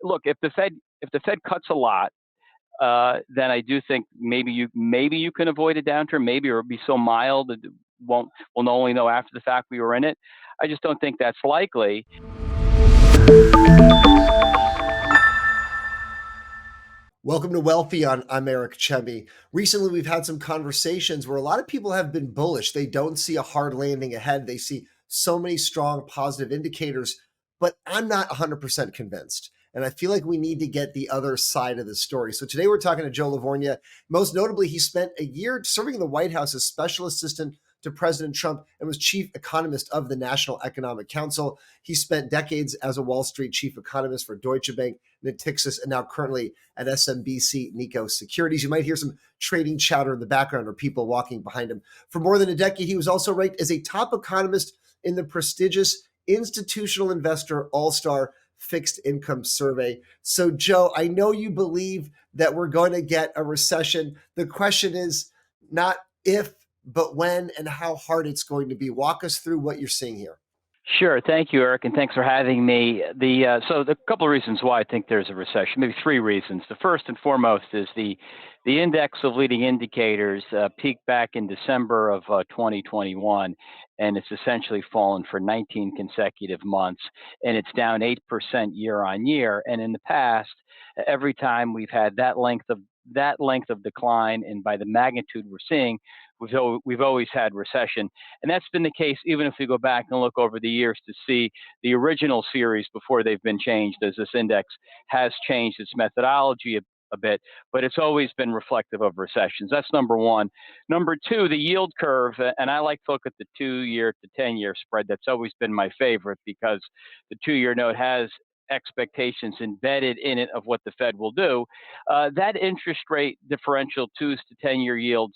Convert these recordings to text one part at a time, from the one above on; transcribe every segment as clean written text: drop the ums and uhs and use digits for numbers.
look, if the Fed cuts a lot, then I do think maybe you can avoid a downturn, maybe, or it'll be so mild that we'll only know after the fact we were in it. I just don't think that's likely. Welcome to Wealthion. I'm Eric Chemi. Recently, we've had some conversations where a lot of people have been bullish. They don't see a hard landing ahead. They see so many strong positive indicators, but I'm not 100% convinced. And I feel like we need to get the other side of the story. So today we're talking to Joe LaVorgna. Most notably, he spent a year serving in the White House as special assistant to President Trump and was chief economist of the National Economic Council. He spent decades as a Wall Street chief economist for Deutsche Bank, Natixis, and now currently at SMBC Nikko Securities. You might hear some trading chatter in the background or people walking behind him. For more than a decade, he was also ranked as a top economist in the prestigious Institutional Investor All-Star Fixed Income Survey. So, Joe, I know you believe that we're going to get a recession. The question is not if, but when and how hard it's going to be. Walk us through what you're seeing here. Sure. Thank you, Eric, and thanks for having me. So the couple of reasons why I think there's a recession, maybe three reasons. The first and foremost is the index of leading indicators peaked back in December of 2021, and it's essentially fallen for 19 consecutive months, and it's down 8% year on year. And in the past, every time we've had that length of decline, and by the magnitude we're seeing, we've always had recession. And that's been the case even if we go back and look over the years to see the original series before they've been changed, as this index has changed its methodology a bit, but it's always been reflective of recessions. That's number one. Number two, the yield curve, and I like to look at the 2-year to 10-year spread. That's always been my favorite because the 2-year note has expectations embedded in it of what the Fed will do. That interest rate differential, 2s to 10-year yields,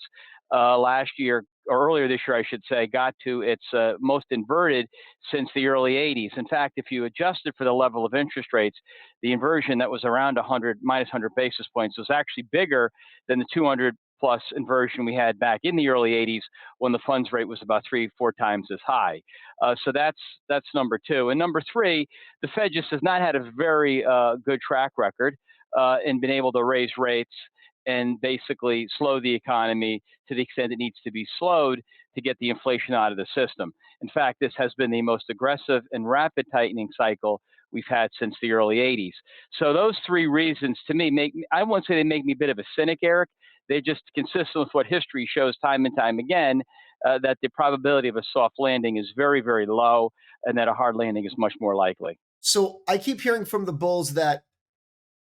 last year, or earlier this year, I should say, got to its most inverted since the early 80s. In fact, if you adjusted for the level of interest rates, the inversion that was around minus 100 basis points was actually bigger than the 200 plus inversion we had back in the early 80s when the funds rate was about 3-4 times as high. So that's number two. And number three, the Fed just has not had a very good track record and been able to raise rates and basically slow the economy to the extent it needs to be slowed to get the inflation out of the system. In fact, this has been the most aggressive and rapid tightening cycle we've had since the early 80s. So those three reasons to me I won't say they make me a bit of a cynic, Eric. They're just consistent with what history shows time and time again, that the probability of a soft landing is very, very low and that a hard landing is much more likely. So I keep hearing from the bulls that,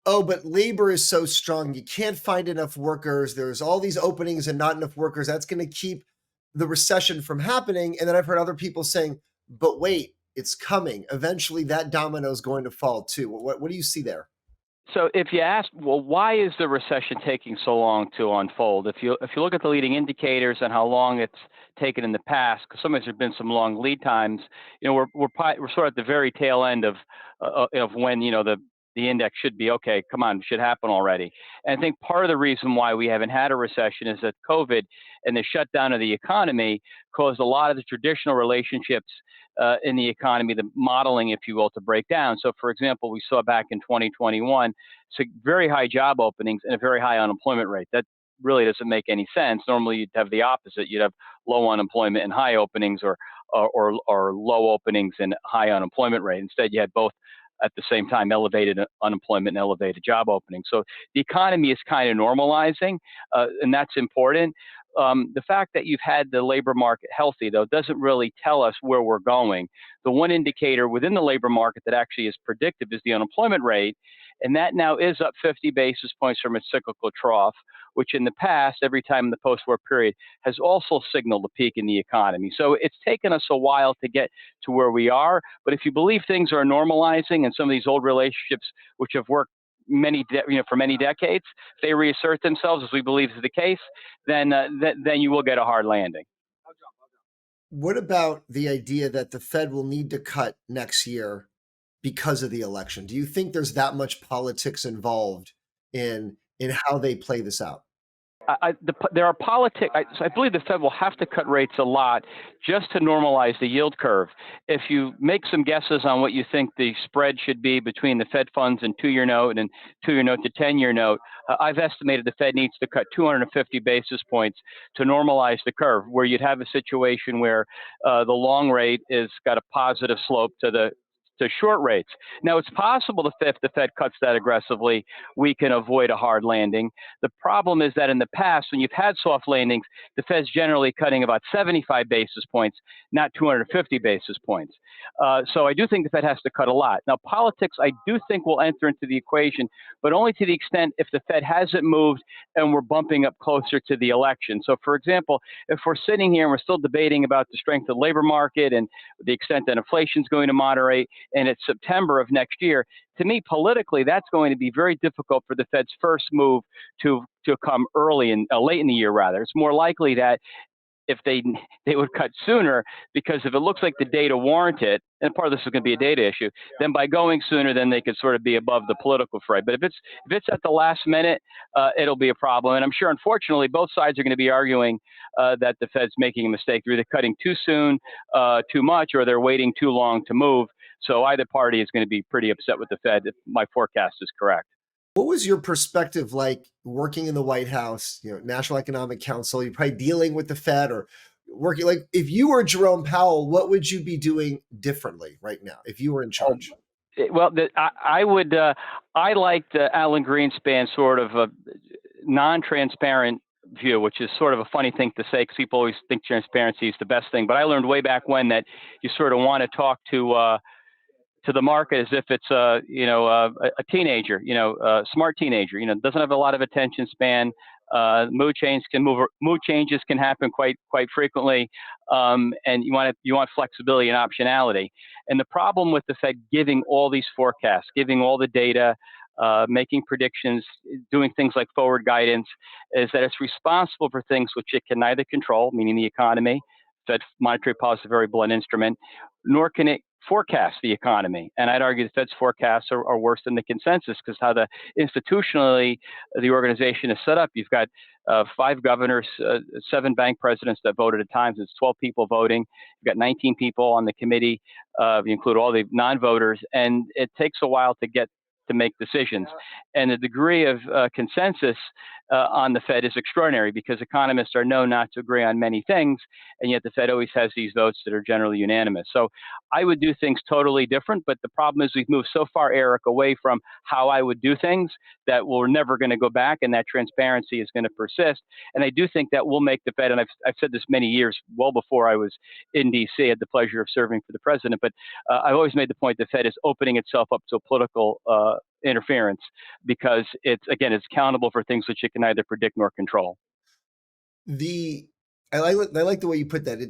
oh, but labor is so strong. You can't find enough workers. There's all these openings and not enough workers. That's going to keep the recession from happening. And then I've heard other people saying, but wait, it's coming. Eventually that domino is going to fall too. What do you see there? So if you ask, well, why is the recession taking so long to unfold? If you look at the leading indicators and how long it's taken in the past, because sometimes there's been some long lead times, we're sort of at the very tail end of when the index should be okay. Come on, should happen already. And I think part of the reason why we haven't had a recession is that COVID and the shutdown of the economy caused a lot of the traditional relationships in the economy, the modeling, if you will, to break down. So, for example, we saw back in 2021, very high job openings and a very high unemployment rate. That really doesn't make any sense. Normally, you'd have the opposite. You'd have low unemployment and high openings, or low openings and high unemployment rate. Instead, you had both at the same time, elevated unemployment and elevated job openings. So the economy is kind of normalizing, and that's important. The fact that you've had the labor market healthy, though, doesn't really tell us where we're going. The one indicator within the labor market that actually is predictive is the unemployment rate, and that now is up 50 basis points from its cyclical trough, which in the past, every time in the post-war period, has also signaled a peak in the economy. So it's taken us a while to get to where we are, but if you believe things are normalizing and some of these old relationships, which have worked for many decades, if they reassert themselves, as we believe is the case, then you will get a hard landing. What about the idea that the Fed will need to cut next year because of the election? Do you think there's that much politics involved in how they play this out? there are politics. I believe the Fed will have to cut rates a lot just to normalize the yield curve. If you make some guesses on what you think the spread should be between the Fed funds and 2-year note and 2-year note to 10-year note, I've estimated the Fed needs to cut 250 basis points to normalize the curve, where you'd have a situation where the long rate is got a positive slope to short rates. Now, it's possible that if the Fed cuts that aggressively, we can avoid a hard landing. The problem is that in the past, when you've had soft landings, the Fed's generally cutting about 75 basis points, not 250 basis points. So I do think the Fed has to cut a lot. Now, politics, I do think will enter into the equation, but only to the extent if the Fed hasn't moved and we're bumping up closer to the election. So, for example, if we're sitting here and we're still debating about the strength of the labor market and the extent that inflation is going to moderate, and it's September of next year, to me, politically, that's going to be very difficult for the Fed's first move to come late in the year, rather. It's more likely that if they would cut sooner, because if it looks like the data warrant it, and part of this is going to be a data issue, then by going sooner, then they could sort of be above the political fray. But if it's at the last minute, it'll be a problem. And I'm sure, unfortunately, both sides are going to be arguing that the Fed's making a mistake. They're either cutting too soon, too much, or they're waiting too long to move. So either party is going to be pretty upset with the Fed if my forecast is correct. What was your perspective like working in the White House, National Economic Council? You're probably dealing with the Fed or working, like, if you were Jerome Powell, what would you be doing differently right now if you were in charge? Well, I liked Alan Greenspan's sort of a non-transparent view, which is sort of a funny thing to say because people always think transparency is the best thing. But I learned way back when that you sort of want to talk to the market as if it's a teenager, a smart teenager, doesn't have a lot of attention span. Mood changes can happen quite frequently, and you want flexibility and optionality. And the problem with the Fed giving all these forecasts, giving all the data, making predictions, doing things like forward guidance, is that it's responsible for things which it can neither control, meaning the economy. Fed monetary policy is a very blunt instrument, nor can it forecast the economy. And I'd argue the Fed's forecasts are worse than the consensus because how institutionally the organization is set up. You've got 5 governors, 7 bank presidents that voted at times. It's 12 people voting. You've got 19 people on the committee. You include all the non-voters, and it takes a while to make decisions. And the degree of consensus on the Fed is extraordinary because economists are known not to agree on many things, and yet the Fed always has these votes that are generally unanimous. So I would do things totally different, but the problem is we've moved so far, Eric, away from how I would do things that we're never going to go back, and that transparency is going to persist. And I do think that will make the Fed, and I've said this many years, well before I was in D.C., I had the pleasure of serving for the president, but I've always made the point the Fed is opening itself up to political interference because it's accountable for things which it can neither predict nor control. I like the way you put that.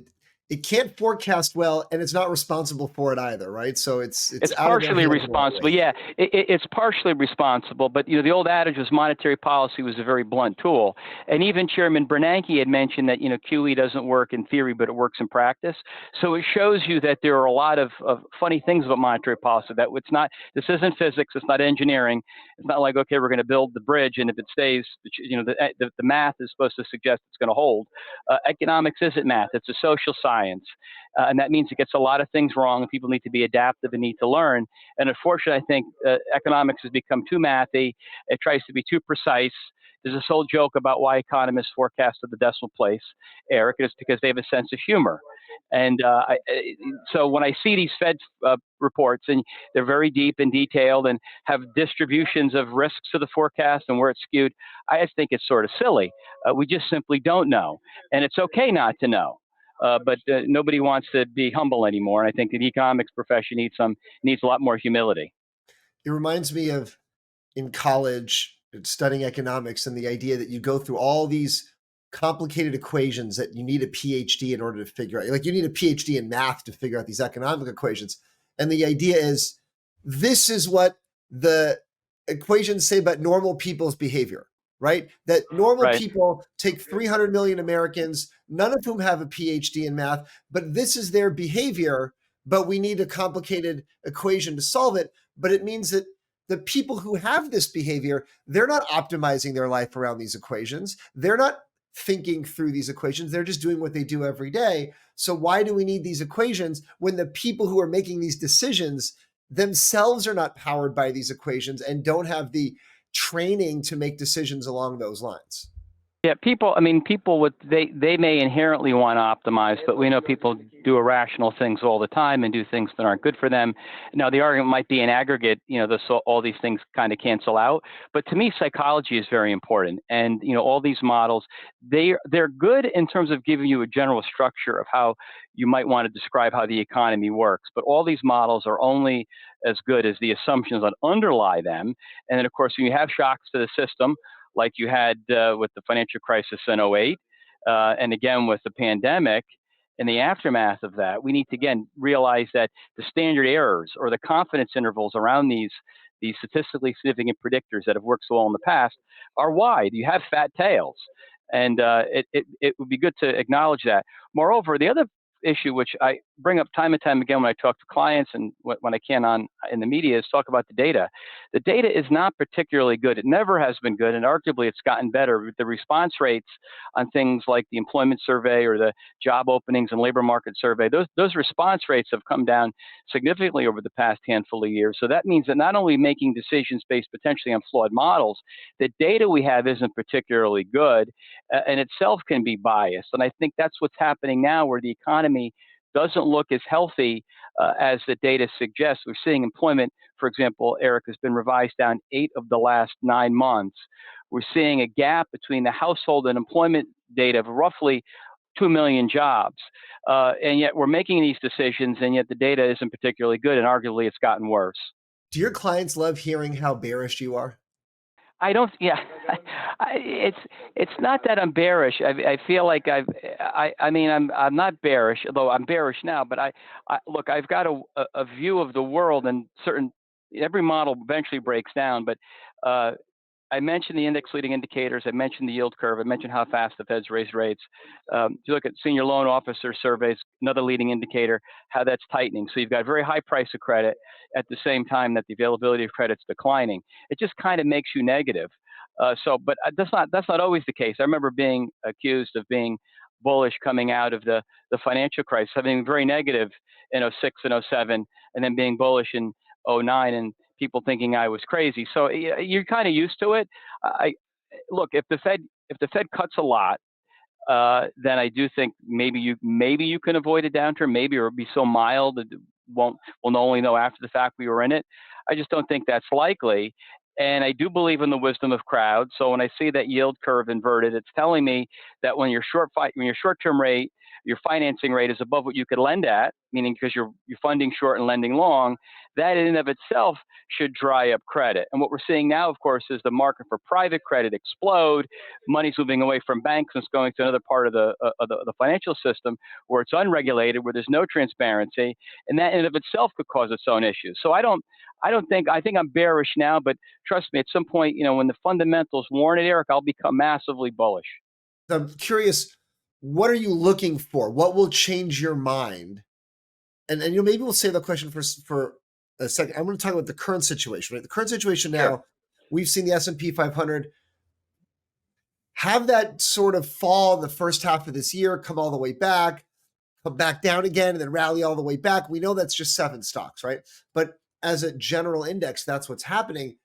It can't forecast well, and it's not responsible for it either, right? So it's partially responsible. Yeah, it's partially responsible. But the old adage was monetary policy was a very blunt tool, and even Chairman Bernanke had mentioned that QE doesn't work in theory, but it works in practice. So it shows you that there are a lot of funny things about monetary policy. That it's not. This isn't physics. It's not engineering. It's not like, okay, we're going to build the bridge, and if it stays, the math is supposed to suggest it's going to hold. Economics isn't math. It's a social science. And that means it gets a lot of things wrong, and people need to be adaptive and need to learn. And unfortunately, I think economics has become too mathy. It tries to be too precise. There's this whole joke about why economists forecast to the decimal place, Eric, and it's because they have a sense of humor. And so when I see these Fed reports, and they're very deep and detailed and have distributions of risks to the forecast and where it's skewed, I just think it's sort of silly. We just simply don't know. And it's okay not to know. But nobody wants to be humble anymore. And I think the economics profession needs a lot more humility. It reminds me of in college studying economics and the idea that you go through all these complicated equations that you need a PhD in order to figure out. Like you need a PhD in math to figure out these economic equations. And the idea is this is what the equations say about normal people's behavior. Right? That normal people take 300 million Americans, none of whom have a PhD in math, but this is their behavior, but we need a complicated equation to solve it. But it means that the people who have this behavior, they're not optimizing their life around these equations. They're not thinking through these equations. They're just doing what they do every day. So why do we need these equations when the people who are making these decisions themselves are not powered by these equations and don't have the training to make decisions along those lines? Yeah, people, I mean, people with, they may inherently want to optimize, but we know people do irrational things all the time and do things that aren't good for them. Now, the argument might be in aggregate, so all these things kind of cancel out. But to me, psychology is very important. And, all these models, they're good in terms of giving you a general structure of how you might want to describe how the economy works. But all these models are only as good as the assumptions that underlie them. And then, of course, when you have shocks to the system, like you had with the financial crisis in '08, and again with the pandemic, in the aftermath of that, we need to again realize that the standard errors or the confidence intervals around these statistically significant predictors that have worked so well in the past are wide. You have fat tails, and it would be good to acknowledge that. Moreover, the other issue, which I bring up time and time again when I talk to clients and when I can in the media, is talk about the data. The data is not particularly good. It never has been good, and arguably it's gotten better. The response rates on things like the employment survey or the job openings and labor market survey, those response rates have come down significantly over the past handful of years. So that means that not only making decisions based potentially on flawed models, the data we have isn't particularly good, and itself can be biased. And I think that's what's happening now, where the economy doesn't look as healthy as the data suggests. We're seeing employment, for example, Eric, has been revised down 8 of the last 9 months. We're seeing a gap between the household and employment data of roughly 2 million jobs. And yet we're making these decisions, and yet the data isn't particularly good, and arguably it's gotten worse. Do your clients love hearing how bearish you are? I don't. Yeah, it's not that I'm bearish. I feel like I mean, I'm not bearish, although I'm bearish now. But I look, I've got a view of the world, and certain every model eventually breaks down. But I mentioned the index leading indicators. I mentioned the yield curve. I mentioned how fast the Fed's raised rates. If you look at senior loan officer surveys, another leading indicator, how that's tightening. So you've got a very high price of credit at the same time that the availability of credit's declining. It just kind of makes you negative. But that's not always the case. I remember being accused of being bullish coming out of the financial crisis, having been very negative in '06 and '07, and then being bullish in '09, and people thinking I was crazy. So you're kind of used to it. I look, if the Fed cuts a lot, then I do think maybe you can avoid a downturn, maybe, or be so mild that we'll only know after the fact we were in it. I just don't think that's likely. And I do believe in the wisdom of crowds. So when I see that yield curve inverted, it's telling me that when your short-term rate, your financing rate is above what you could lend at, meaning because you're funding short and lending long, that in and of itself should dry up credit. And what we're seeing now, of course, is the market for private credit explode. Money's moving away from banks and it's going to another part of the financial system where it's unregulated, where there's no transparency, and that in and of itself could cause its own issues. So I think I'm bearish now, but trust me, at some point, when the fundamentals warrant it, Eric, I'll become massively bullish. I'm curious, what are you looking for? What will change your mind? And maybe we'll save the question for a second. I'm going to talk about the current situation. Right? The current situation now, Sure. we've seen the S&P 500 have that sort of fall the first half of this year, come all the way back, come back down again, and then rally all the way back. We know that's just 7 stocks, right? But as a general index, that's what's happening.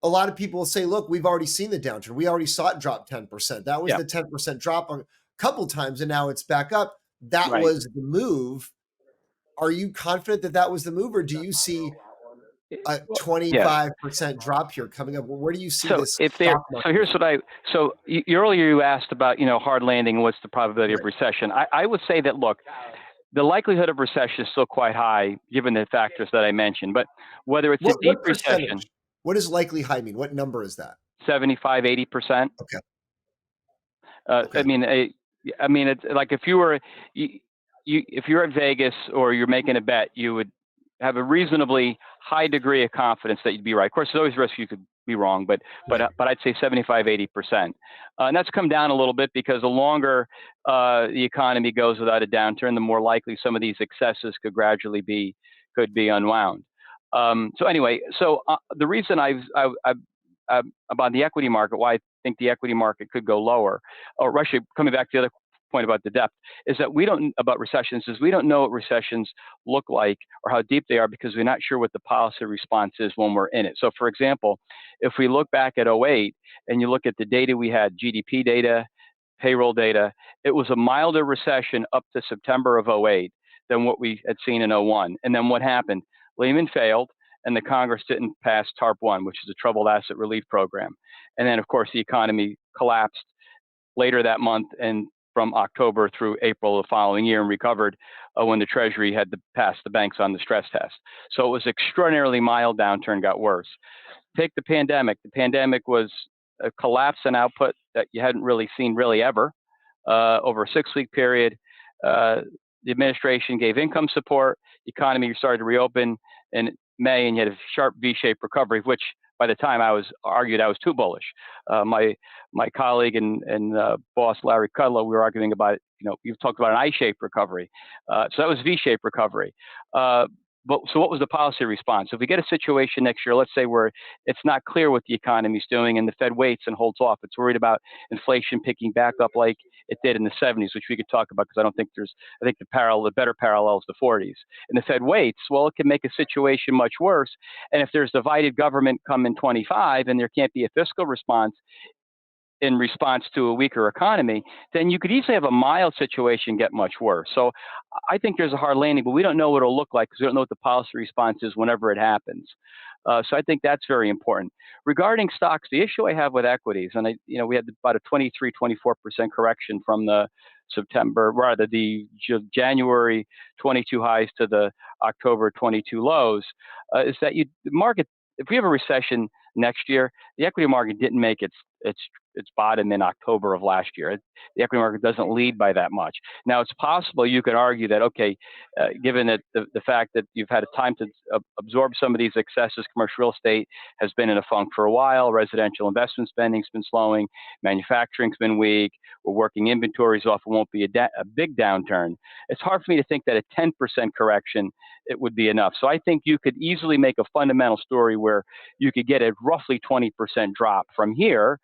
A lot of people will say, look, we've already seen the downturn. We already saw it drop 10%. That was Yeah. the 10% drop a couple times, and now it's back up. That Right. was the move. Are you confident that that was the move, or do you see a Yeah. 25% drop here coming up? Where do you see So this if there, stock so market here's going? what earlier you asked about, hard landing and what's the probability of Right. recession. I would say that, look, the likelihood of recession is still quite high given the factors that I mentioned. But whether it's a deep What recession, percentage? What does likely high mean? What number is that? 75, 80%. Okay. I Okay. mean, it's like if if you're at Vegas or you're making a bet, you would have a reasonably high degree of confidence that you'd be right. Of course, there's always risk you could be wrong, but Right. I'd say 75, 80%. And that's come down a little bit because the longer the economy goes without a downturn, the more likely some of these excesses could be unwound. So anyway, the reason about the equity market, why I think the equity market could go lower, or actually coming back to the other point about the depth, is that we don't know what recessions look like or how deep they are because we're not sure what the policy response is when we're in it. So for example, if we look back at '08 and you look at the data we had, GDP data, payroll data, it was a milder recession up to September of '08 than what we had seen in '01. And then what happened? Lehman failed, and the Congress didn't pass TARP 1, which is a troubled asset relief program. And then, of course, the economy collapsed later that month and from October through April of the following year and recovered when the Treasury had to pass the banks on the stress test. So it was extraordinarily mild downturn, got worse. Take the pandemic. The pandemic was a collapse in output that you hadn't really seen ever over a 6-week period. The administration gave income support. The economy started to reopen in May, and you had a sharp V-shaped recovery, which by the time I argued I was too bullish. My colleague and boss Larry Kudlow, we were arguing about, you've talked about an I-shaped recovery. So that was V-shaped recovery. So what was the policy response? If we get a situation next year, let's say where it's not clear what the economy's doing and the Fed waits and holds off, it's worried about inflation picking back up like it did in the 70s, which we could talk about because I don't think I think the better parallel is the 40s. And the Fed waits, well, it can make a situation much worse. And if there's divided government come in 25 and there can't be a fiscal response, in response to a weaker economy, then you could easily have a mild situation get much worse. So I think there's a hard landing, but we don't know what it'll look like because we don't know what the policy response is whenever it happens. So I think that's very important. Regarding stocks, the issue I have with equities, and we had about a 23, 24% correction from the January 22 highs to the October 22 lows, is that the market, if we have a recession next year, the equity market didn't make its bottom in October of last year. The equity market doesn't lead by that much. Now, it's possible you could argue that, okay, given that the fact that you've had a time to absorb some of these excesses, commercial real estate has been in a funk for a while, residential investment spending's been slowing, manufacturing's been weak, we're working inventories off, it won't be a big downturn. It's hard for me to think that a 10% correction, it would be enough. So I think you could easily make a fundamental story where you could get a roughly 20% drop from here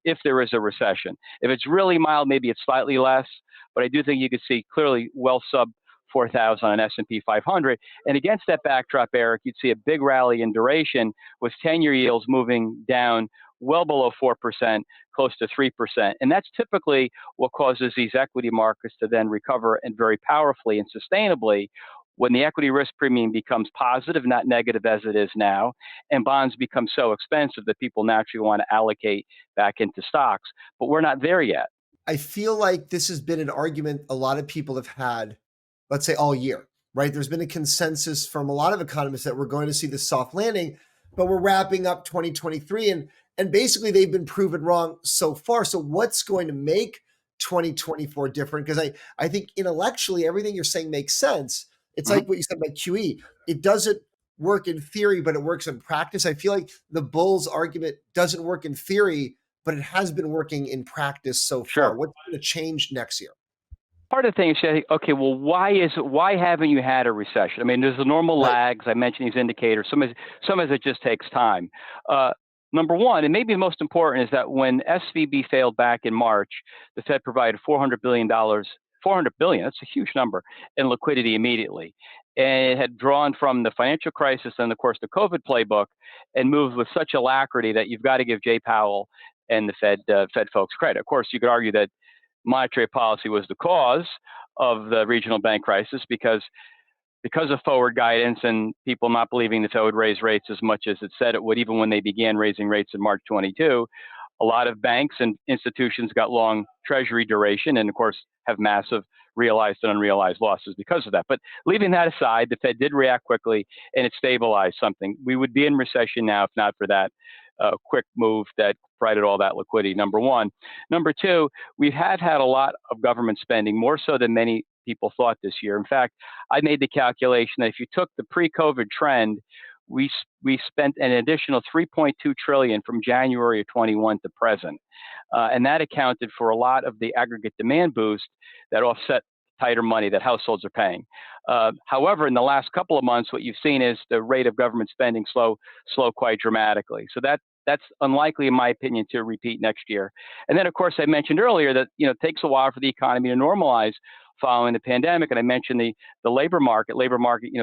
if there is a recession. If it's really mild, maybe it's slightly less, but I do think you could see clearly well sub 4,000 on S&P 500. And against that backdrop, Eric, you'd see a big rally in duration with 10-year yields moving down well below 4%, close to 3%. And that's typically what causes these equity markets to then recover and very powerfully and sustainably when the equity risk premium becomes positive, not negative as it is now, and bonds become so expensive that people naturally want to allocate back into stocks. But we're not there yet. I feel like this has been an argument a lot of people have had, let's say all year, right? There's been a consensus from a lot of economists that we're going to see this soft landing, but we're wrapping up 2023 and basically they've been proven wrong so far. So what's going to make 2024 different? Because I think intellectually everything you're saying makes sense. It's like what you said about QE. It doesn't work in theory, but it works in practice. I feel like the Bulls argument doesn't work in theory, but it has been working in practice so far. Sure. What's going to change next year? Part of the thing is saying, okay, well, why haven't you had a recession? I mean, there's the normal lags. I mentioned these indicators. Some of it just takes time. Number one, and maybe the most important, is that when SVB failed back in March, the Fed provided $400 billion, that's a huge number, in liquidity immediately. And it had drawn from the financial crisis and, of course, the COVID playbook and moved with such alacrity that you've got to give Jay Powell and the Fed folks credit. Of course, you could argue that monetary policy was the cause of the regional bank crisis because of forward guidance and people not believing the Fed would raise rates as much as it said it would, even when they began raising rates in March 22. A lot of banks and institutions got long treasury duration and, of course, have massive realized and unrealized losses because of that. But leaving that aside, the Fed did react quickly and it stabilized something. We would be in recession now if not for that quick move that provided all that liquidity, number one. Number two, we have had a lot of government spending, more so than many people thought this year. In fact, I made the calculation that if you took the pre-COVID trend, we spent an additional $3.2 trillion from January of 21 to present. And that accounted for a lot of the aggregate demand boost that offset tighter money that households are paying. However, in the last couple of months, what you've seen is the rate of government spending slow quite dramatically. So that's unlikely, in my opinion, to repeat next year. And then, of course, I mentioned earlier that it takes a while for the economy to normalize following the pandemic. And I mentioned the labor market,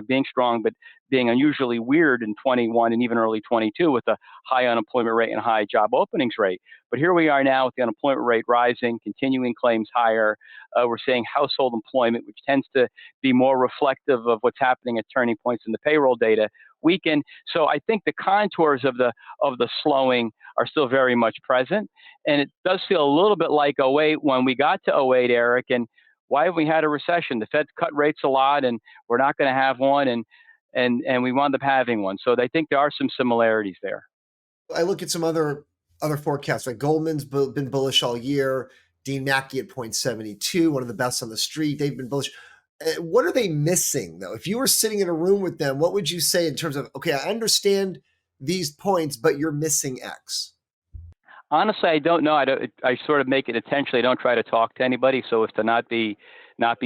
being strong, but being unusually weird in 21 and even early 22 with a high unemployment rate and a high job openings rate. But here we are now with the unemployment rate rising, continuing claims higher. We're seeing household employment, which tends to be more reflective of what's happening at turning points in the payroll data, weaken. So I think the contours of the slowing are still very much present. And it does feel a little bit like '08 when we got to '08, Eric, and why have we had a recession? The Fed cut rates a lot, and we're not going to have one, and we wound up having one. So I think there are some similarities there. I look at some other forecasts, like Goldman's been bullish all year. Dean Mackey at 0.72, one of the best on the street. They've been bullish. What are they missing, though? If you were sitting in a room with them, what would you say in terms of, okay, I understand these points, but you're missing X? Honestly, I don't know. I sort of make it intentionally. I don't try to talk to anybody so as to not be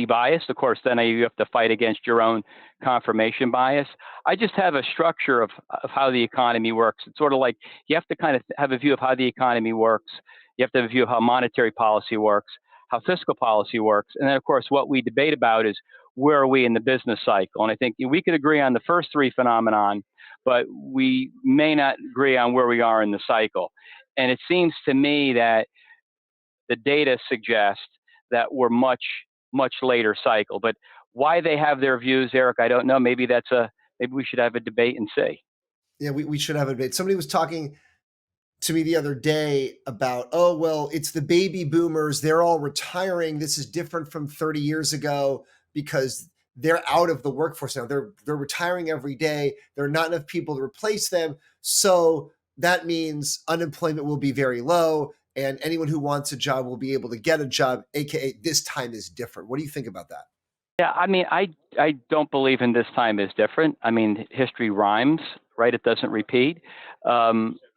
biased. Of course, then you have to fight against your own confirmation bias. I just have a structure of how the economy works. It's sort of like you have to kind of have a view of how the economy works. You have to have a view of how monetary policy works, how fiscal policy works. And then, of course, what we debate about is where are we in the business cycle? And I think we could agree on the first three phenomenon, but we may not agree on where we are in the cycle. And it seems to me that the data suggests that we're much later cycle. But why they have their views, Eric, I don't know. Maybe we should have a debate and see. Yeah, we should have a debate. Somebody was talking to me the other day about, oh, well, it's the baby boomers. They're all retiring. This is different from 30 years ago because they're out of the workforce now. They're retiring every day. There are not enough people to replace them. So that means unemployment will be very low, and anyone who wants a job will be able to get a job, aka this time is different. What do you think about that? Yeah, I mean, I don't believe in this time is different. I mean, history rhymes, right? It doesn't repeat. I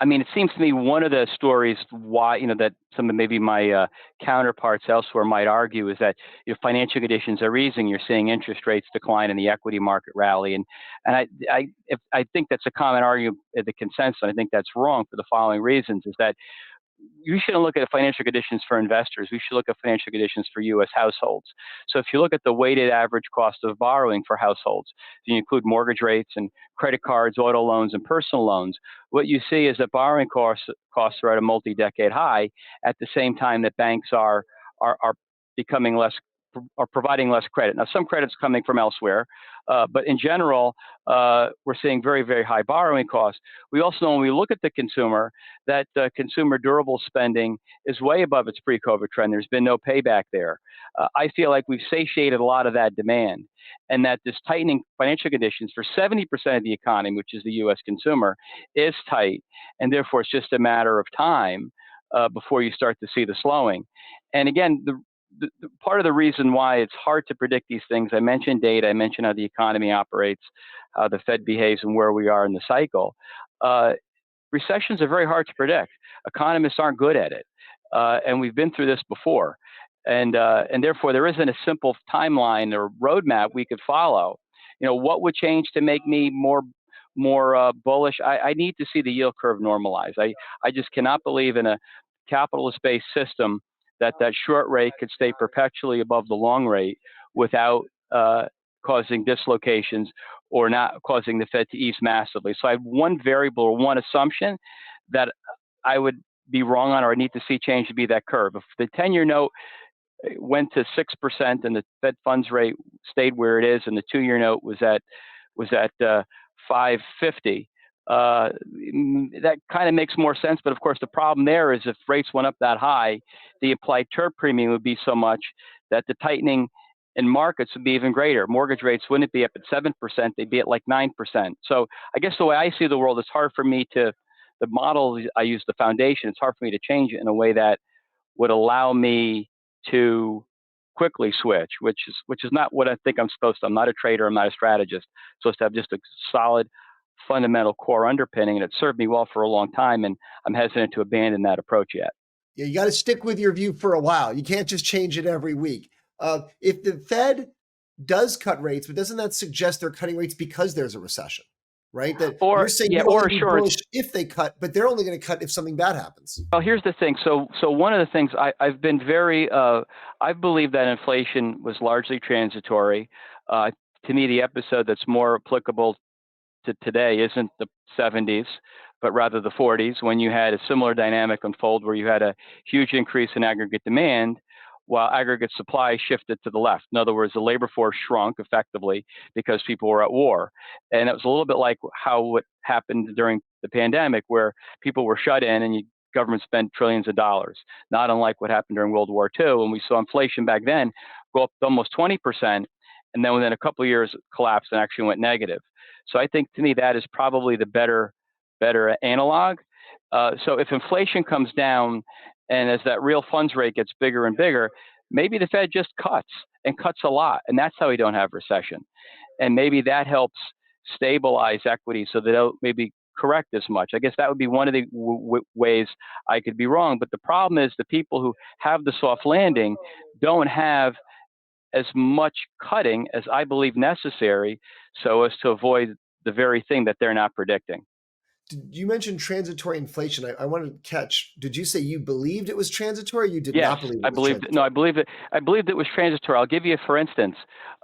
mean, it seems to me one of the stories why, that some of maybe my counterparts elsewhere might argue is that financial conditions are easing. You're seeing interest rates decline and the equity market rally. And I think that's a common argument, the consensus, and I think that's wrong for the following reasons, is that you shouldn't look at financial conditions for investors. We should look at financial conditions for U.S. households. So if you look at the weighted average cost of borrowing for households, you include mortgage rates and credit cards, auto loans, and personal loans, what you see is that borrowing costs are at a multi-decade high at the same time that banks are becoming are providing less credit. Now, some credit's coming from elsewhere, but in general, we're seeing very, very high borrowing costs. We also know when we look at the consumer, that consumer durable spending is way above its pre-COVID trend. There's been no payback there. I feel like we've satiated a lot of that demand, and that this tightening financial conditions for 70% of the economy, which is the U.S. consumer, is tight, and therefore it's just a matter of time before you start to see the slowing. And again, the part of the reason why it's hard to predict these things, I mentioned data, I mentioned how the economy operates, how the Fed behaves, and where we are in the cycle. Recessions are very hard to predict. Economists aren't good at it, and we've been through this before. And therefore, there isn't a simple timeline or roadmap we could follow. What would change to make me more bullish? I need to see the yield curve normalize. I just cannot believe in a capitalist-based system that short rate could stay perpetually above the long rate without causing dislocations or not causing the Fed to ease massively. So I have one variable or one assumption that I would be wrong on, or I need to see change to be that curve. If the 10-year note went to 6% and the Fed funds rate stayed where it is, and the 2-year note was at 5.50. That kind of makes more sense. But of course, the problem there is if rates went up that high, the implied term premium would be so much that the tightening in markets would be even greater. Mortgage rates wouldn't be up at 7%, they'd be at like 9%. So I guess the way I see the world, it's hard for me the model I use, the foundation, it's hard for me to change it in a way that would allow me to quickly switch, which is not what I think I'm supposed to. I'm not a trader, I'm not a strategist. I'm supposed to have just a solid fundamental core underpinning, and it served me well for a long time, and I'm hesitant to abandon that approach yet. Yeah, you got to stick with your view for a while. You can't just change it every week. If the Fed does cut rates, but doesn't that suggest they're cutting rates because there's a recession, right? That you're Or saying yeah, you'd only or be assurance. bullish if they cut, but they're only going to cut if something bad happens. Well, here's the thing. So one of the things I've been very, I believe that inflation was largely transitory. Uh, to me, the episode that's more applicable to today isn't the 70s, but rather the 40s, when you had a similar dynamic unfold where you had a huge increase in aggregate demand while aggregate supply shifted to the left. In other words, the labor force shrunk effectively because people were at war. And it was a little bit like how what happened during the pandemic, where people were shut in and government spent trillions of dollars, not unlike what happened during World War II. And we saw inflation back then go up to almost 20%. And then within a couple of years, collapsed and actually went negative. So I think to me that is probably the better analog. So if inflation comes down and as that real funds rate gets bigger and bigger, maybe the Fed just cuts and cuts a lot, and that's how we don't have recession. And maybe that helps stabilize equity so they don't maybe correct as much. I guess that would be one of the ways I could be wrong. But the problem is the people who have the soft landing don't have as much cutting as I believe necessary so as to avoid the very thing that they're not predicting. You mentioned transitory inflation. I wanted to catch. Did you say you believed it was transitory? Or you did Yes, not believe I it was believed. No, transitory. I believed it was transitory. I'll give you, for instance,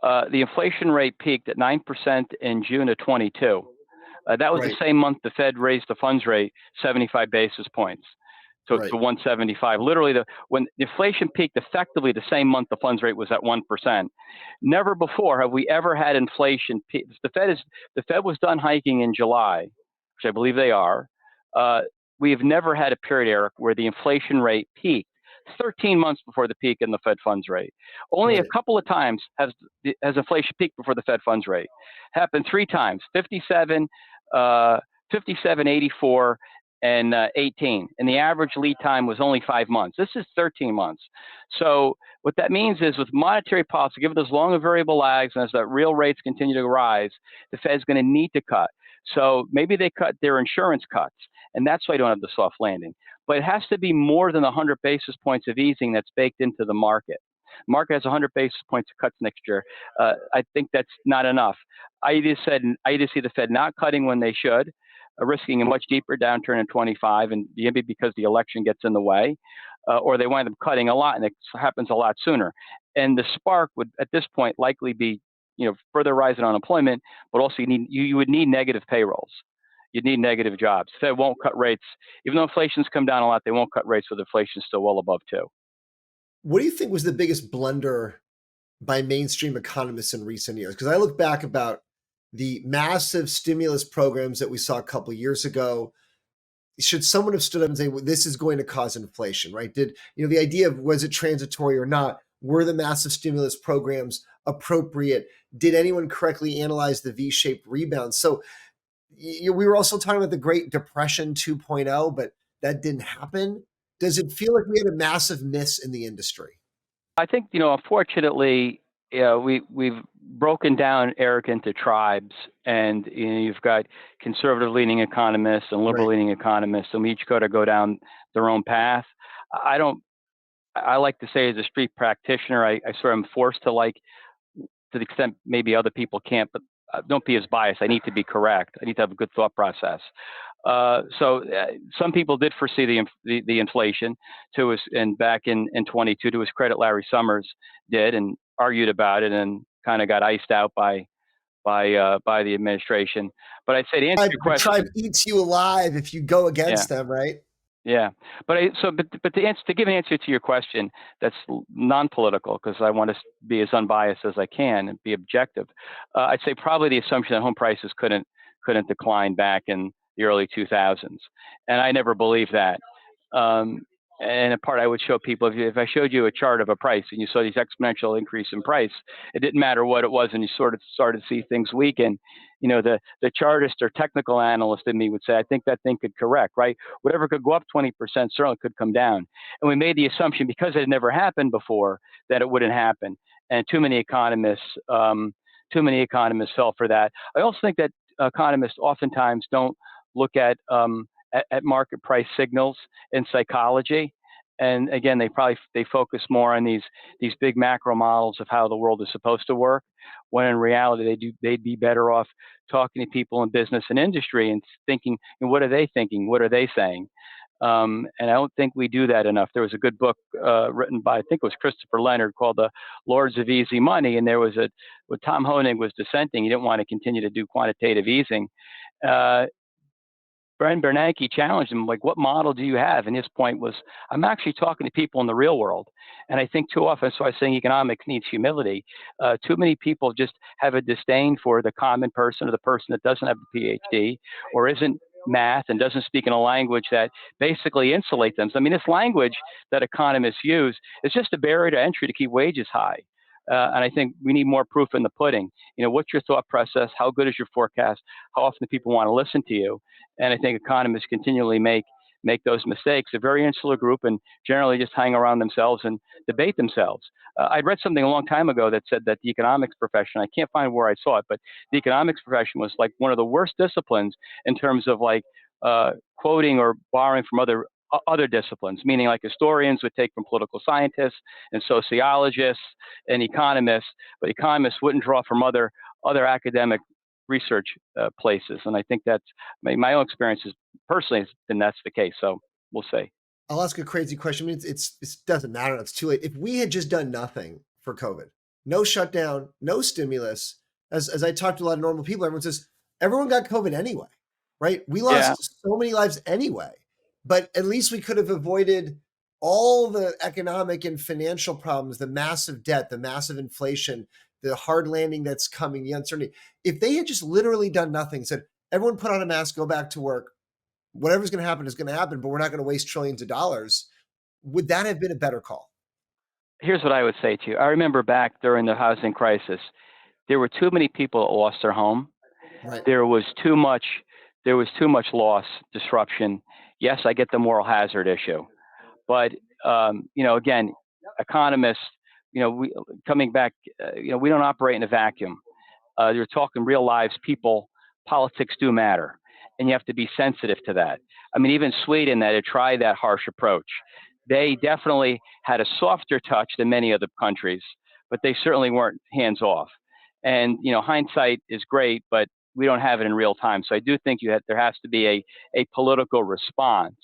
the inflation rate peaked at 9% in June of 22. That was the Right, same month the Fed raised the funds rate 75 basis points to right. 175. Literally, when the inflation peaked effectively the same month the funds rate was at 1%. Never before have we ever had inflation peak. The Fed was done hiking in July, which I believe they are. Uh, we have never had a period, Eric, where the inflation rate peaked 13 months before the peak in the Fed funds rate. Only a Right. couple of times has inflation peaked before the Fed funds rate. Happened three times: 57, 57, 84, and 18. And the average lead time was only 5 months. This is 13 months. So what that means is with monetary policy, given those long and variable lags, and as that real rates continue to rise, the Fed's going to need to cut. So maybe they cut their insurance cuts, and that's why I don't have the soft landing. But it has to be more than 100 basis points of easing that's baked into the market. Market has 100 basis points of cuts next year. I think that's not enough. I either see the Fed not cutting when they should, risking a much deeper downturn in 25, and maybe because the election gets in the way, or they wind up cutting a lot, and it happens a lot sooner. And the spark would, at this point, likely be, further rise in unemployment, but also you would need negative payrolls. You'd need negative jobs. The Fed won't cut rates, even though inflation's come down a lot. They won't cut rates with inflation still well above 2. What do you think was the biggest blunder by mainstream economists in recent years? Because I look back about the massive stimulus programs that we saw a couple years ago. Should someone have stood up and say, well, this is going to cause inflation, right? Did, the idea of was it transitory or not? Were the massive stimulus programs appropriate? Did anyone correctly analyze the V-shaped rebound? So we were also talking about the Great Depression 2.0, but that didn't happen. Does it feel like we had a massive miss in the industry? I think, unfortunately, we've broken down, Eric, into tribes, and you've got conservative-leaning economists and Right. liberal-leaning economists, and we each got to go down their own path. I don't. I like to say, as a street practitioner, I sort of am forced to, like, to the extent maybe other people can't, but don't be as biased. I need to be correct. I need to have a good thought process. So some people did foresee the inflation and back in 22, to his credit, Larry Summers did and argued about it and kind of got iced out by the administration. But I'd say to answer your The tribe question, eats you alive if you go yeah. against them, right? Yeah, but to give an answer to your question that's non-political, because I want to be as unbiased as I can and be objective. I'd say probably the assumption that home prices couldn't decline back in the early 2000s, and I never believed that. Um, and in part, I would show people, if I showed you a chart of a price and you saw these exponential increase in price, it didn't matter what it was, and you sort of started to see things weaken. The chartist or technical analyst in me would say, I think that thing could correct, right? Whatever could go up 20% certainly could come down. And we made the assumption, because it had never happened before, that it wouldn't happen. And too many economists fell for that. I also think that economists oftentimes don't look at market price signals in psychology. And again, they focus more on these big macro models of how the world is supposed to work, when in reality they'd be better off talking to people in business and industry and thinking, and what are they thinking? What are they saying? And I don't think we do that enough. There was a good book written by, I think it was Christopher Leonard, called The Lords of Easy Money. And there was when Tom Hoenig was dissenting, he didn't want to continue to do quantitative easing. Uh, Brian Bernanke challenged him, like, what model do you have? And his point was, I'm actually talking to people in the real world. And I think too often, so I was saying economics needs humility. Too many people just have a disdain for the common person or the person that doesn't have a PhD or isn't math and doesn't speak in a language that basically insulates them. So, I mean, this language that economists use is just a barrier to entry to keep wages high. And I think we need more proof in the pudding. What's your thought process? How good is your forecast? How often do people want to listen to you? And I think economists continually make those mistakes. A very insular group and generally just hang around themselves and debate themselves. I'd read something a long time ago that said that the economics profession, I can't find where I saw it, but the economics profession was like one of the worst disciplines in terms of like quoting or borrowing from other disciplines, meaning like historians would take from political scientists and sociologists and economists, but economists wouldn't draw from other academic research places. And I think that's my own experience is personally has been that's the case. So we'll see. I'll ask a crazy question. I mean, it doesn't matter. It's too late. If we had just done nothing for COVID, no shutdown, no stimulus, as I talked to a lot of normal people, everyone says everyone got COVID anyway, right? We Yeah. lost so many lives anyway, but at least we could have avoided all the economic and financial problems, the massive debt, the massive inflation, the hard landing that's coming, the uncertainty. If they had just literally done nothing, said everyone put on a mask, go back to work, whatever's going to happen is going to happen, but we're not going to waste trillions of dollars. Would that have been a better call? Here's what I would say to you. I remember back during the housing crisis, there were too many people that lost their home. Right. There was too much loss, disruption. Yes, I get the moral hazard issue, but again, economists, coming back, we don't operate in a vacuum. You're talking real lives, people. Politics do matter, and you have to be sensitive to that. I mean, even Sweden, that had tried that harsh approach, they definitely had a softer touch than many other countries, but they certainly weren't hands off. And hindsight is great, but we don't have it in real time. So I do think there has to be a political response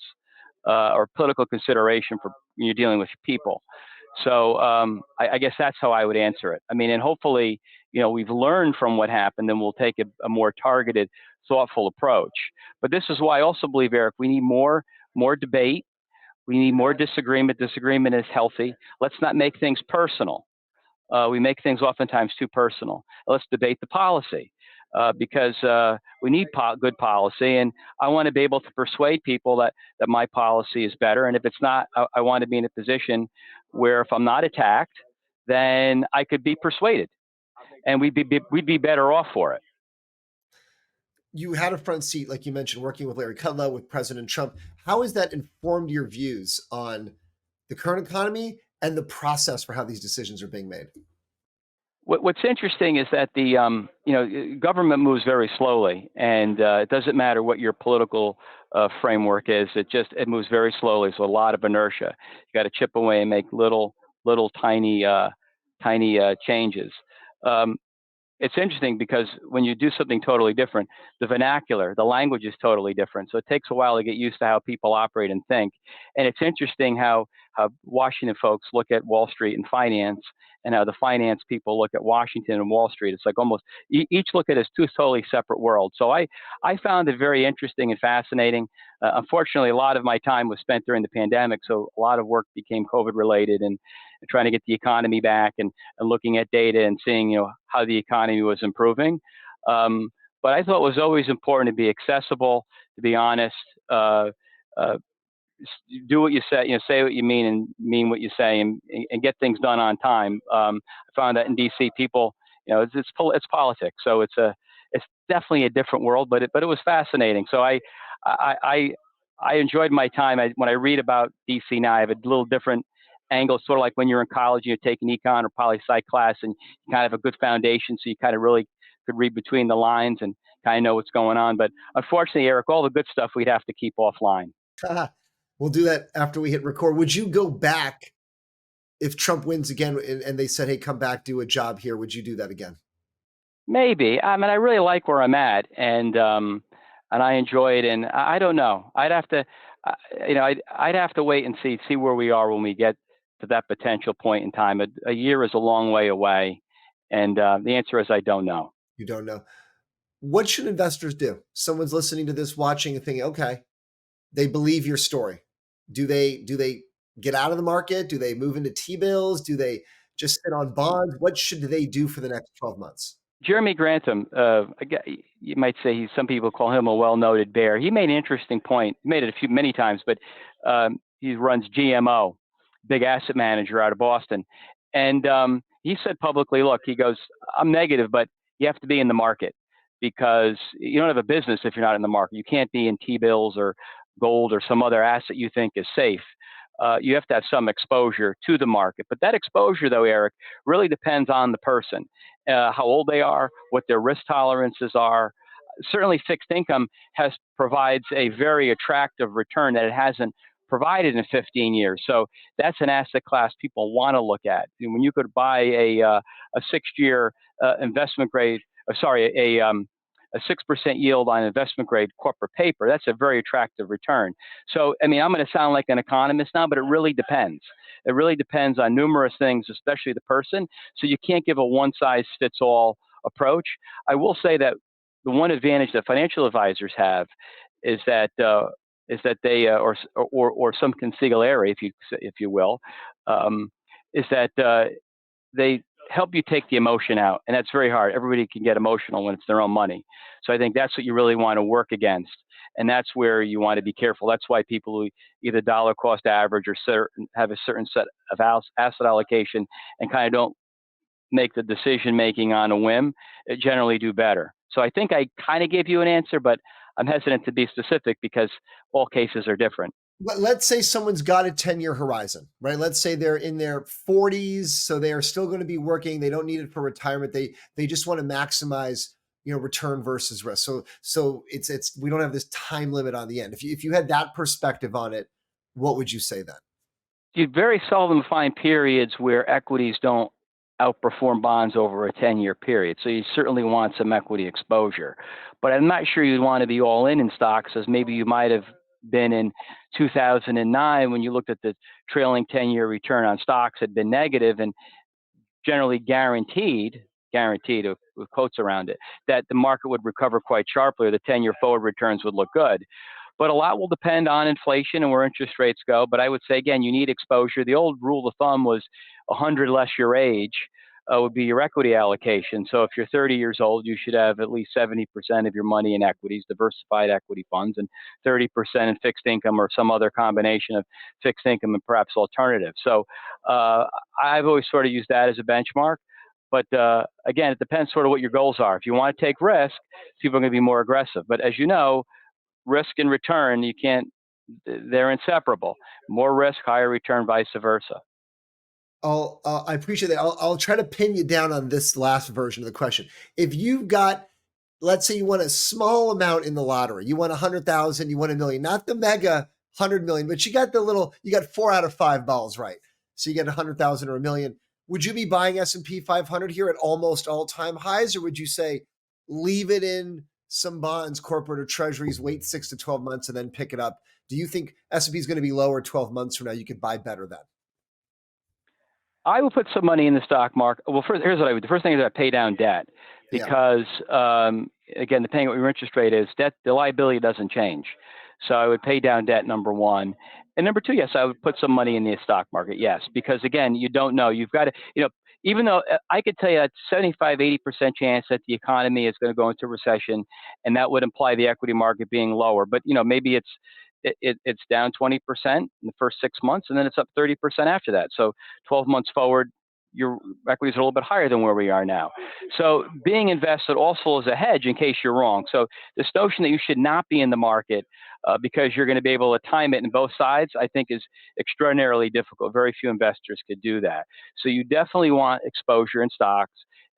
or political consideration for when you're dealing with people. So I guess that's how I would answer it. I mean, and hopefully, we've learned from what happened, and we'll take a more targeted, thoughtful approach. But this is why I also believe, Eric, we need more debate. We need more disagreement. Disagreement is healthy. Let's not make things personal. We make things oftentimes too personal. Let's debate the policy because we need good policy, and I want to be able to persuade people that my policy is better. And if it's not, I want to be in a position where if I'm not attacked, then I could be persuaded, and we'd be better off for it. You had a front seat, like you mentioned, working with Larry Kudlow, with President Trump. How has that informed your views on the current economy and the process for how these decisions are being made? What's interesting is that the government moves very slowly, and it doesn't matter what your political framework is. It moves very slowly, so a lot of inertia. You got to chip away and make little tiny changes. Um, it's interesting because when you do something totally different, the vernacular, the language is totally different. So it takes a while to get used to how people operate and think. And it's interesting how Washington folks look at Wall Street and finance, and how the finance people look at Washington and Wall Street. It's like almost each look at it as two totally separate worlds. So I found it very interesting and fascinating. Unfortunately, a lot of my time was spent during the pandemic, so a lot of work became COVID related and trying to get the economy back and looking at data and seeing how the economy was improving. But I thought it was always important to be accessible, to be honest, uh, do what you say, say what you mean and mean what you say, and get things done on time. I found that in DC, people, it's politics, so it's definitely a different world, but it was fascinating. So I enjoyed my time. When I read about DC now, I have a little different angle, sort of like when you're in college and you're taking econ or poli sci class, and you kind of have a good foundation, so you kind of really could read between the lines and kind of know what's going on. But unfortunately, Eric, all the good stuff we'd have to keep offline. We'll do that after we hit record. Would you go back if Trump wins again and they said, hey, come back, do a job here? Would you do that again? Maybe. I mean, I really like where I'm at, and I enjoy it. And I don't know. I'd have to, I'd have to wait and see where we are when we get to that potential point in time. A year is a long way away, and the answer is I don't know. You don't know. What should investors do? Someone's listening to this, watching, and thinking, okay, they believe your story. Do they get out of the market? Do they move into T-bills? Do they just sit on bonds? What should they do for the next 12 months? Jeremy Grantham, you might say some people call him a well-noted bear. He made an interesting point. He made it many times, but he runs GMO, big asset manager out of Boston, and he said publicly, "Look, he goes, I'm negative, but you have to be in the market because you don't have a business if you're not in the market. You can't be in T-bills or gold or some other asset you think is safe. You have to have some exposure to the market. But that exposure, though, Eric, really depends on the person, how old they are, what their risk tolerances are. Certainly, fixed income provides a very attractive return that it hasn't provided in 15 years. So that's an asset class people want to look at. When you could buy a 6-year investment grade, a 6% yield on investment grade corporate paper, that's a very attractive return. So, I mean, I'm going to sound like an economist now, but it really depends. It really depends on numerous things, especially the person. So you can't give a one size fits all approach. I will say that the one advantage that financial advisors have is that they or some consigliere, if you will, is that they help you take the emotion out, and that's very hard. Everybody can get emotional when it's their own money. So I think that's what you really want to work against, and that's where you want to be careful. That's why people who either dollar cost average or have a certain set of asset allocation and kind of don't make the decision making on a whim, generally do better. So I think I kind of gave you an answer, but I'm hesitant to be specific because all cases are different. Let's say someone's got a 10-year horizon, right? Let's say they're in their 40s, so they are still going to be working. They don't need it for retirement. They just want to maximize, return versus risk. So it's we don't have this time limit on the end. If you had that perspective on it, what would you say then? You very seldom find periods where equities don't outperform bonds over a 10-year period. So you certainly want some equity exposure. But I'm not sure you'd want to be all in stocks as maybe you might have been in 2009 when you looked at the trailing 10-year return on stocks had been negative and generally guaranteed with quotes around it, that the market would recover quite sharply or the 10-year forward returns would look good. But a lot will depend on inflation and where interest rates go. But I would say, again, you need exposure. The old rule of thumb was 100 less your age would be your equity allocation. So if you're 30 years old, you should have at least 70% of your money in equities, diversified equity funds, and 30% in fixed income or some other combination of fixed income and perhaps alternatives. So I've always sort of used that as a benchmark. But again, it depends sort of what your goals are. If you want to take risk, people are going to be more aggressive. But as you know, risk and return, they're inseparable. More risk, higher return, vice versa. I appreciate that. I'll try to pin you down on this last version of the question. If you've got, let's say you won a small amount in the lottery, you won 100,000, you won a million, not the mega 100 million, but you got you got 4 out of 5 balls right. So you get 100,000 or a million. Would you be buying S&P 500 here at almost all-time highs, or would you say leave it in some bonds, corporate or treasuries, wait 6 to 12 months and then pick it up? Do you think S&P is going to be lower 12 months from now? You could buy better then. I will put some money in the stock market. Well, here's what I would. The first thing is I pay down debt because, again, depending on what your interest rate is, the liability doesn't change. So I would pay down debt, number one. And number two, yes, I would put some money in the stock market, yes, because, again, you don't know. You've got to, even though I could tell you that 75, 80% chance that the economy is going to go into recession, and that would imply the equity market being lower. But, maybe it's down 20% in the first 6 months, and then it's up 30% after that. So 12 months forward, your equities are a little bit higher than where we are now. So being invested also is a hedge in case you're wrong. So this notion that you should not be in the market because you're going to be able to time it in both sides, I think is extraordinarily difficult. Very few investors could do that. So you definitely want exposure in stocks,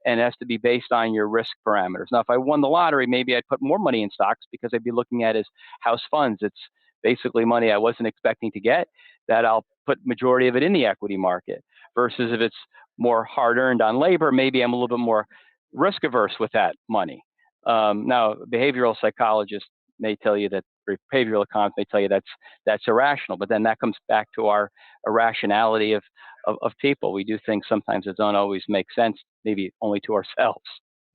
and it has to be based on your risk parameters. Now, if I won the lottery, maybe I'd put more money in stocks because I'd be looking at it as house funds. It's basically money I wasn't expecting to get, that I'll put majority of it in the equity market. Versus if it's more hard earned on labor, maybe I'm a little bit more risk averse with that money. Now, behavioral psychologists may tell you that, behavioral economists may tell you that's irrational, but then that comes back to our irrationality of people. We do things sometimes that don't always make sense, maybe only to ourselves.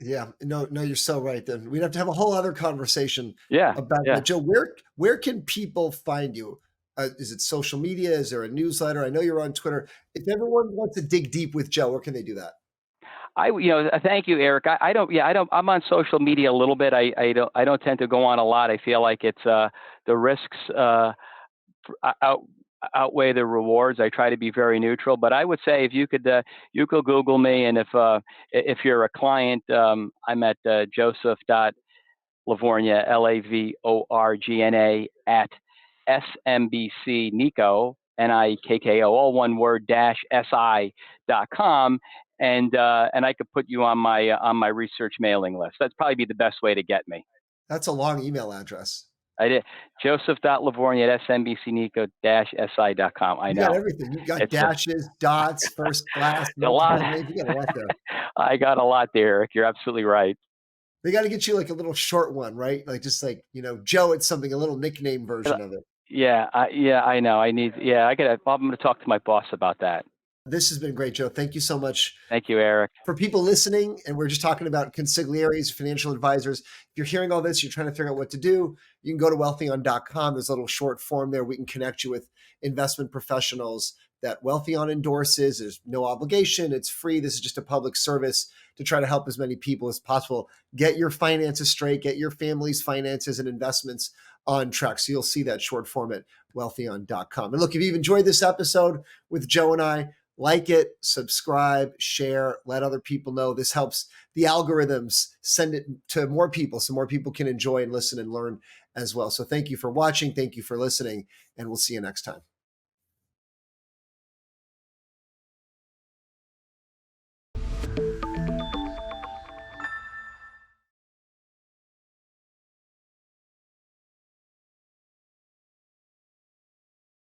Yeah, no, you're so right. Then we'd have to have a whole other conversation Yeah, about that. yeah. Joe, where can people find you? Is it social media? Is there a newsletter? I know you're on Twitter. If everyone wants to dig deep with Joe, where can they do that? Thank you, Eric. I don't, yeah, I don't, I'm on social media a little bit. I don't tend to go on a lot. I feel like it's, the risks, out, outweigh the rewards. I try to be very neutral, but I would say if you could Google me, and if you're a client, I'm at, Joseph.LaVorgna, LAVORGNA at SMBC Nikko, NIKKO, all one word, SI.com. And I could put you on my research mailing list. That's probably be the best way to get me. That's a long email address. I did. Joseph.LaVorgna at SMBC Nikko-SI.com. I You got know. everything. You got It's dashes, dots, first class, a lot. multiple names. You got a lot there. I got a lot there, Eric. You're absolutely right. They got to get you like a little short one, right? Like just like, Joe, it's something, a little nickname version of it. Yeah, I know. I'm going to talk to my boss about that. This has been great, Joe. Thank you so much. Thank you, Eric. For people listening, and we're just talking about consiglieres, financial advisors. If you're hearing all this, you're trying to figure out what to do, you can go to wealthion.com. There's a little short form there. We can connect you with investment professionals that Wealthion endorses. There's no obligation. It's free. This is just a public service to try to help as many people as possible get your finances straight, get your family's finances and investments on track. So you'll see that short form at wealthion.com. And look, if you've enjoyed this episode with Joe and I, like it, subscribe, share, let other people know. This helps the algorithms send it to more people so more people can enjoy and listen and learn as well. So thank you for watching. Thank you for listening, and we'll see you next time.